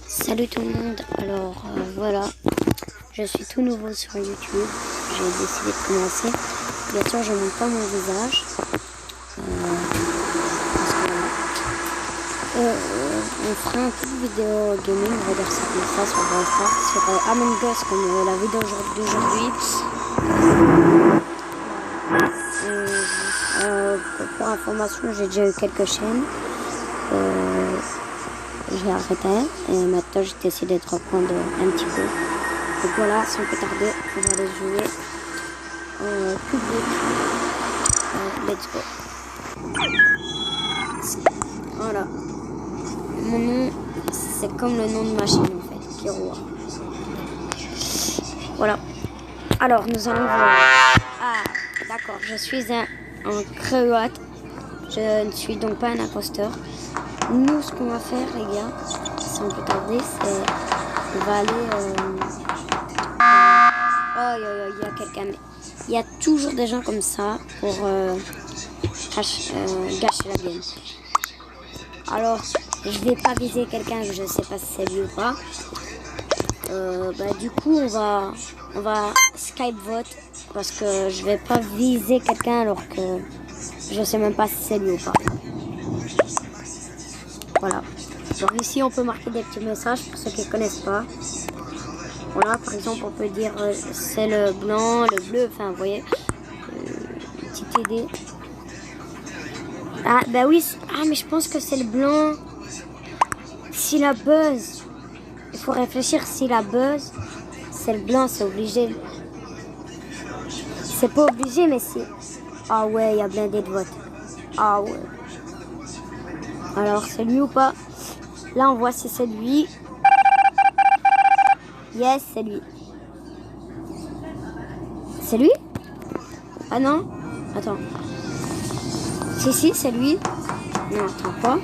Salut tout le monde, alors voilà, je suis tout nouveau sur YouTube, j'ai décidé de commencer. Bien sûr je ne montre pas mon visage, parce que voilà. On fera un peu de vidéo gaming, on va dire ça comme ça sur Brawl Stars, sur Among Us comme la vidéo d'aujourd'hui. Pour information, j'ai déjà eu quelques chaînes. J'ai arrêté et maintenant j'ai décidé de reprendre un petit peu. Donc voilà, sans plus tarder, on va aller jouer en public. Let's go. Voilà. Mon nom, c'est comme le nom de ma chaîne en fait, Kiroa. Voilà. Alors nous allons voir. Ah, d'accord, je suis un Croate. Je ne suis donc pas un imposteur. Nous, ce qu'on va faire, les gars, sans plus tarder, c'est on va aller. Oh, il y a quelqu'un. Il y a toujours des gens comme ça pour gâcher la game. Alors, je vais pas viser quelqu'un que je sais pas si c'est lui ou pas. Du coup, on va Skype vote parce que je vais pas viser quelqu'un alors que je sais même pas si c'est lui ou pas. Voilà. Donc ici on peut marquer des petits messages pour ceux qui ne connaissent pas. Voilà, par exemple on peut dire c'est le blanc, le bleu, enfin vous voyez. Petite idée. Ah bah oui, mais je pense que c'est le blanc. Si la buzz, il faut réfléchir, si la buzz, c'est le blanc, c'est obligé. C'est pas obligé mais si. Ah ouais, il y a blindé de votes. Ah ouais. Alors c'est lui ou pas? Là on voit si c'est lui. Yes, c'est lui. C'est lui? Ah non? Attends. Si, c'est lui. Non, attends pas.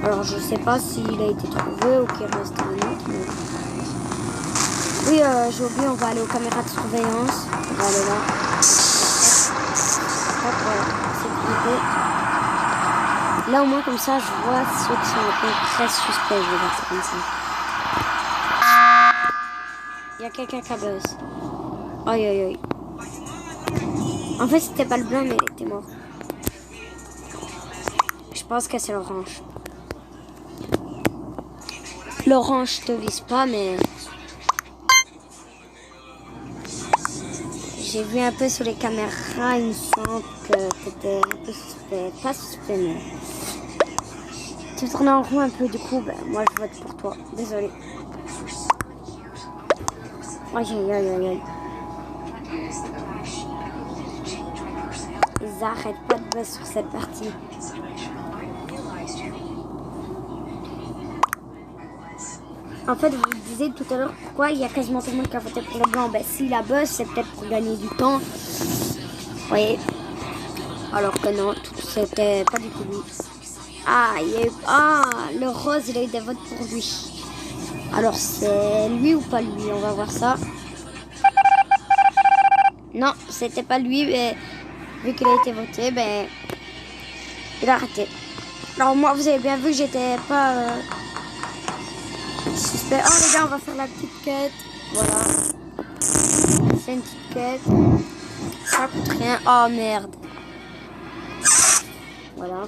Alors je sais pas s'il a été trouvé ou qu'il reste un autre. Mais... Oui, j'ai oublié, on va aller aux caméras de surveillance. On va aller là. Hop, voilà, sécurité. Là au moins comme ça je vois ceux qui sont un peu très suspects, je vais voir ça comme ça. Il y a quelqu'un qui a buzz. Aïe aïe aïe. En fait c'était pas le blanc mais il était mort. Je pense que c'est l'orange. L'orange te vise pas mais... J'ai vu un peu sur les caméras, il me semble que t'étais un peu suspect. Pas suspect mais... Tu tournes en rond un peu, du coup, moi je vote pour toi. Désolé. Aïe aïe aïe aïe aïe. Ils arrêtent pas de buzz sur cette partie. En fait, vous me disiez tout à l'heure pourquoi il y a quasiment tout le monde qui a voté pour le blanc. Si la buzz, c'est peut-être pour gagner du temps. Vous voyez. Alors que non, c'était pas du tout lui. Ah, il y a eu... le rose, il a eu des votes pour lui. Alors, c'est lui ou pas lui? On va voir ça. Non, c'était pas lui, mais vu qu'il a été voté, il a arrêté. Alors, moi, vous avez bien vu que j'étais pas suspect. Oh, les gars, on va faire la petite quête. Voilà. C'est une petite quête. Ça coûte rien. Oh, merde. Voilà.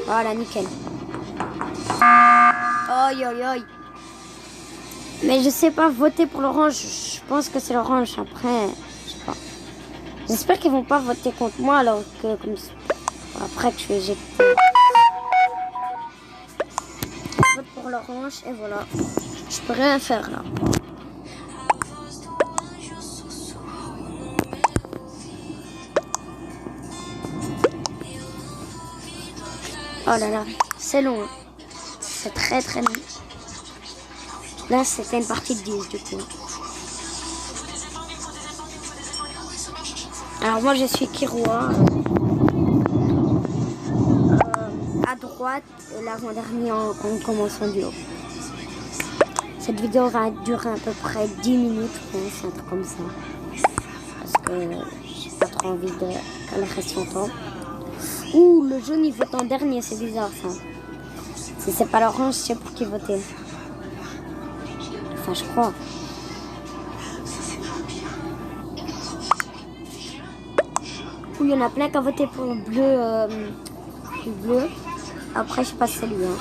Voilà, nickel. Aïe, aïe, aïe. Mais je sais pas voter pour l'orange. Je pense que c'est l'orange. Après, je sais pas. J'espère qu'ils vont pas voter contre moi alors que comme après que je vais éjecter. Je vote pour l'orange et voilà. Je peux rien faire là. Oh là là, c'est long. C'est très très long. Là, c'était une partie de 10 du coup. Alors moi, je suis Kiroa. À droite, l'avant-dernier en commençant du haut. Cette vidéo va durer à peu près 10 minutes, je pense, un truc comme ça. Parce que j'ai pas trop pas envie qu'elle reste longtemps. Ouh, le jaune il vote en dernier, c'est bizarre ça. Si c'est pas l'orange, je sais pour qui voter. Enfin, je crois. Ouh, il y en a plein qui ont voté pour le bleu. Le bleu. Après, je sais pas si c'est lui. Hein.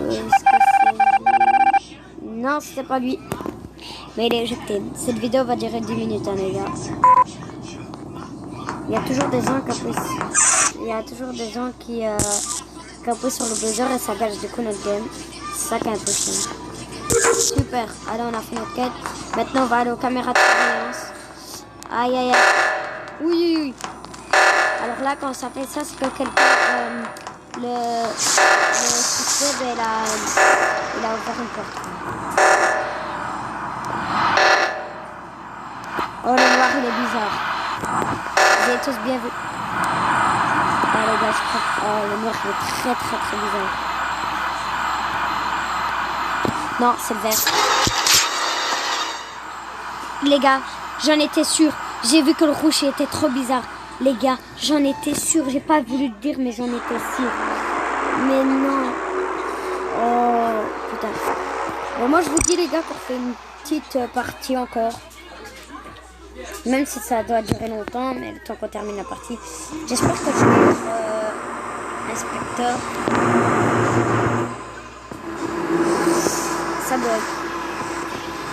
Est-ce que c'est lui? Non, c'était pas lui. Mais il est éjecté. Cette vidéo va durer 10 minutes, hein, les gars. Il y a toujours des gens qui appuient. Il y a toujours des gens qui appuient sur le buzzer et ça gâche du coup notre game. C'est ça qui est un peu chiant. Super. Allez, on a fait notre quête. Maintenant, on va aller aux caméras de surveillance. Aïe, aïe, aïe. Oui, oui, oui. Alors là, quand ça fait ça, c'est que quelqu'un, le succès, il a ouvert une porte. Oh, le noir, il est bizarre. Vous avez tous bien vu. Oh, les gars, je crois que le noir, il est très, très, très bizarre. Non, c'est le vert. Les gars, j'en étais sûre. J'ai vu que le rouge était trop bizarre. Les gars, j'en étais sûre. J'ai pas voulu le dire, mais j'en étais sûre. Mais non. Oh, putain. Bon, moi, je vous dis, les gars, qu'on fait une petite partie encore. Même si ça doit durer longtemps, mais le temps qu'on termine la partie. J'espère que je vais être inspecteur. Ça bug.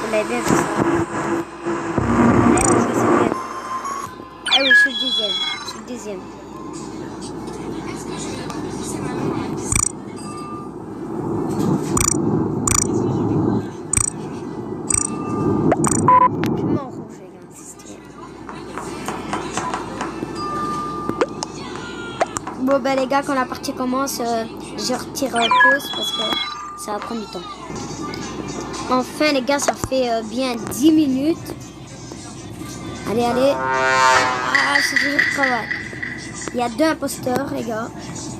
Vous l'avez bien vu ça. Ah oui, je suis le 10e. Je suis le 10e. Je m'en rouge, les gars, c'est stylé. Bon, ben les gars, quand la partie commence, je retire pause parce que ça va prendre du temps. Enfin, les gars, ça fait bien 10 minutes. Allez, allez. Ah, c'est toujours travail. Il y a 2 imposteurs, les gars.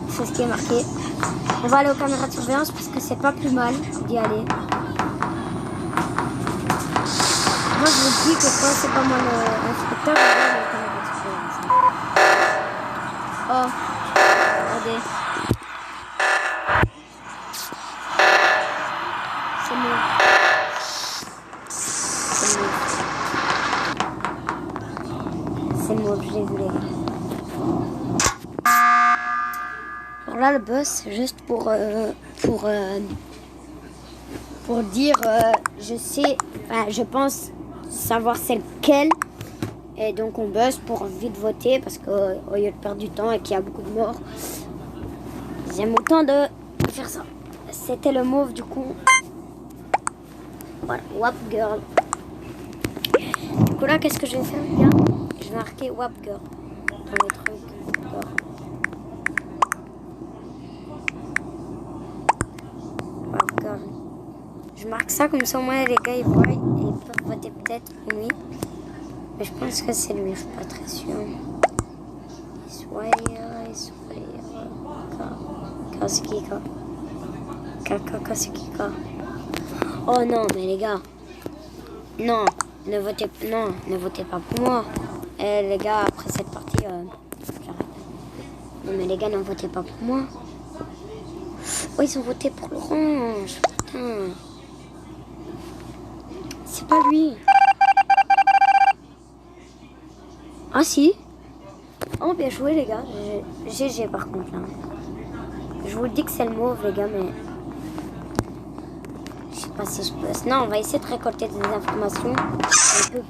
C'est ce qui est marqué. On va aller aux caméras de surveillance parce que c'est pas plus mal d'y aller. Moi, je vous dis que quand c'est pas moi l'inspecteur, je vais aller aux caméras de surveillance. Oh, regardez. C'est bon. C'est bon, je l'ai vu, les gars. Alors là, le boss, c'est juste pour dire, je sais, enfin, je pense savoir c'est lequel. Et donc, on buzz pour vite voter parce qu'au lieu de perdre du temps et qu'il y a beaucoup de morts, j'aime autant de faire ça. C'était le mauve, du coup. Voilà, WAP Girl. Du coup, là, qu'est-ce que je vais faire, les gars? Je vais marquer WAP Girl dans les trucs. WAP Girl. Je marque ça comme ça, au moins les gars ils voient et ils peuvent voter peut-être lui. Mais je pense que c'est lui, je suis pas très sûre. Kasuki. Oh non, mais les gars. Non, ne votez pas pour moi. Les gars, après cette partie, j'arrête. Non, mais les gars, ne votez pas pour moi. Oh, ils ont voté pour l'orange. Putain. C'est pas lui. Ah si. Oh, bien joué, les gars. GG par contre, là. Je vous dis que c'est le mauve, les gars, mais... Je sais pas si je peux... Non, on va essayer de récolter des informations un peu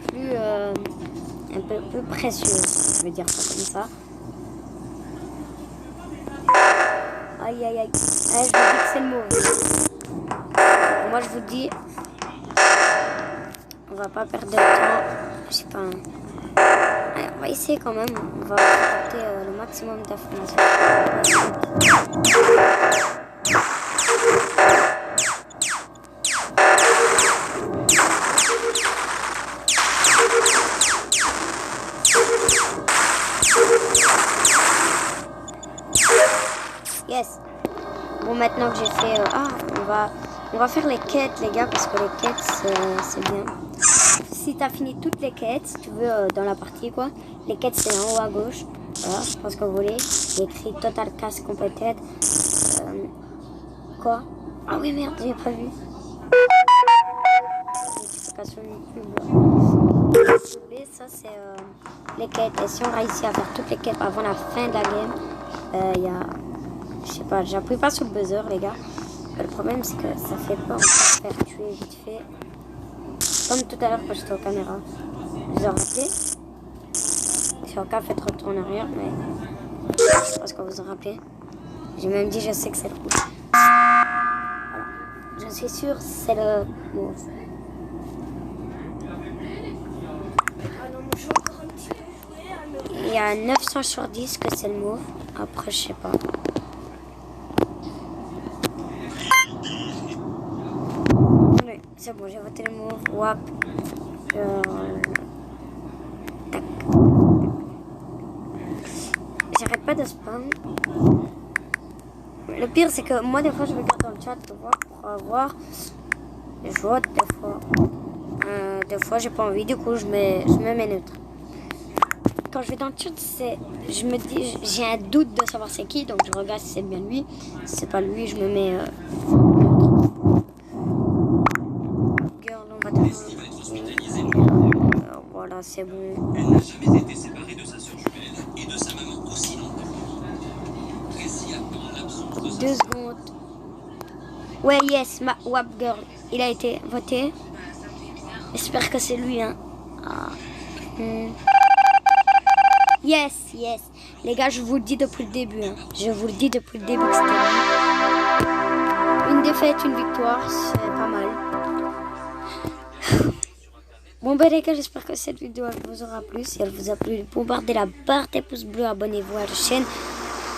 plus précieuses. Je vais dire ça comme ça. Aïe, aïe, aïe. Je vous dis que c'est le mauve. Moi, je vous dis... On va pas perdre de temps. Je sais pas... Allez, on va essayer quand même. On va apporter le maximum d'informations. Yes. Bon, maintenant que j'ai fait... on va faire les quêtes, les gars, parce que les quêtes, c'est bien. Si tu as fini toutes les quêtes, si tu veux, dans la partie, quoi, Les quêtes, c'est en haut à gauche. Voilà, je pense que vous voulez. Il y a écrit Total Cast Completed. Quoi? Ah oui, merde, j'ai pas vu. Notification YouTube. Et ça, c'est les quêtes. Et si on réussit à faire toutes les quêtes avant la fin de la game, il y a. Je sais pas, j'appuie pas sur le buzzer, les gars. Le problème, c'est que ça fait pas, on peut se faire tuer vite fait. Comme tout à l'heure quand j'étais aux caméras. Je vous ai rappelé. J'ai encore fait retour en arrière, mais je pense que vous en rappelez. J'ai même dit, je sais que c'est le rouge. Voilà. Je suis sûr, c'est le mauve. Il y a 900 sur 10 que c'est le mauve. Après, je sais pas. Oui, c'est bon, j'ai voté le mauve. Wap. Tac. J'arrête pas de spam. Le pire, c'est que moi, des fois, je regarde dans le chat pour avoir. Je vote des fois. Des fois, j'ai pas envie, du coup, je mets mes neutres. Quand je vais dans le chat, je me dis, j'ai un doute de savoir c'est qui, donc je regarde si c'est bien lui. Si c'est pas lui, je me mets neutre. Girl, on va voilà, c'est bon. Elle n'a jamais été séparée de sa sœur jumelle et de sa maman aussi longtemps. Tracy attend l'absence de sa 2 secondes. Ouais, yes, Wap Girl, il a été voté. J'espère que c'est lui, hein. Ah. Yes, yes. Les gars, je vous le dis depuis le début. Hein. Je vous le dis depuis le début que c'était lui. Une défaite, une victoire, c'est pas mal. Bon ben les gars, j'espère que cette vidéo vous aura plu. Si elle vous a plu, bombardez la barre des pouces bleus, abonnez-vous à la chaîne,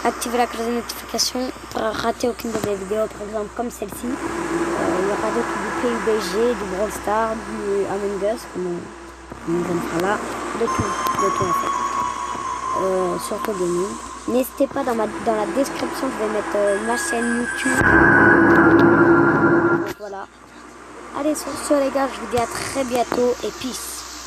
activez la cloche de notification pour rater aucune de mes vidéos, par exemple comme celle-ci. Il y aura d'autres du PUBG, du Brawl Stars, du Among Us, comme on là, de tout en fait. Surtout gaming. N'hésitez pas dans la description, je vais mettre ma chaîne YouTube. Donc, voilà. Allez, sur ce les gars, je vous dis à très bientôt et peace.